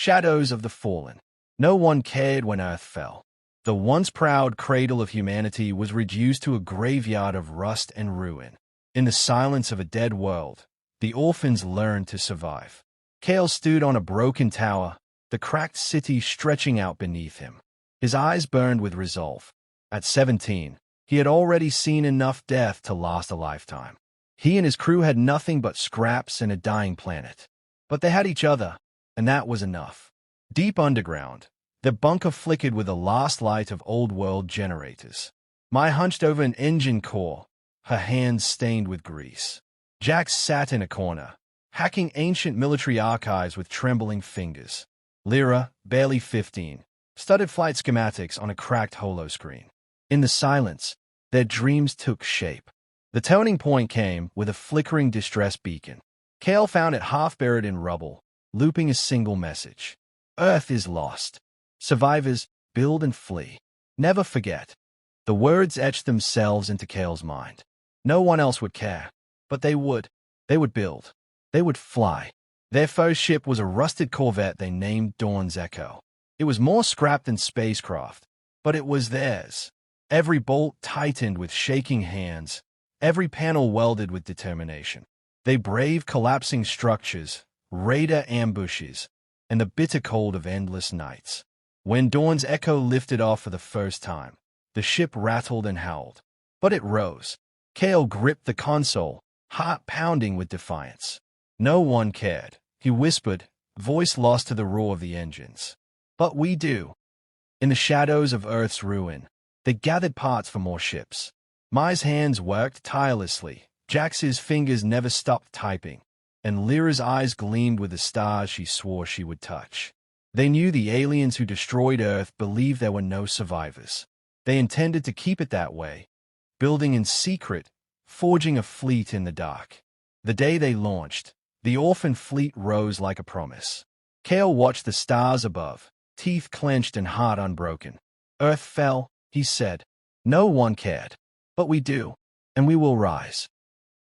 Shadows of the fallen. No one cared when Earth fell. The once proud cradle of humanity was reduced to a graveyard of rust and ruin. In the silence of a dead world, the orphans learned to survive. Kale stood on a broken tower, the cracked city stretching out beneath him. His eyes burned with resolve. At 17, he had already seen enough death to last a lifetime. He and his crew had nothing but scraps and a dying planet. But they had each other, and that was enough. Deep underground, the bunker flickered with the last light of old-world generators. Mai hunched over an engine core, her hands stained with grease. Jax sat in a corner, hacking ancient military archives with trembling fingers. Lyra, barely 15, studied flight schematics on a cracked holoscreen. In the silence, their dreams took shape. The turning point came with a flickering distress beacon. Kale found it half buried in rubble, looping a single message. Earth is lost. Survivors, build and flee. Never forget. The words etched themselves into Kale's mind. No one else would care, but they would. They would build. They would fly. Their first ship was a rusted corvette they named Dawn's Echo. It was more scrap than spacecraft, but it was theirs. Every bolt tightened with shaking hands, every panel welded with determination. They braved collapsing structures, raider ambushes, and the bitter cold of endless nights. When Dawn's Echo lifted off for the first time, the ship rattled and howled. But it rose. Kale gripped the console, heart pounding with defiance. No one cared, he whispered, voice lost to the roar of the engines. But we do. In the shadows of Earth's ruin, they gathered parts for more ships. Mai's hands worked tirelessly, Jax's fingers never stopped typing, and Lyra's eyes gleamed with the stars she swore she would touch. They knew the aliens who destroyed Earth believed there were no survivors. They intended to keep it that way, building in secret, forging a fleet in the dark. The day they launched, the orphan fleet rose like a promise. Kale watched the stars above, teeth clenched and heart unbroken. Earth fell, he said. No one cared. But we do, and we will rise.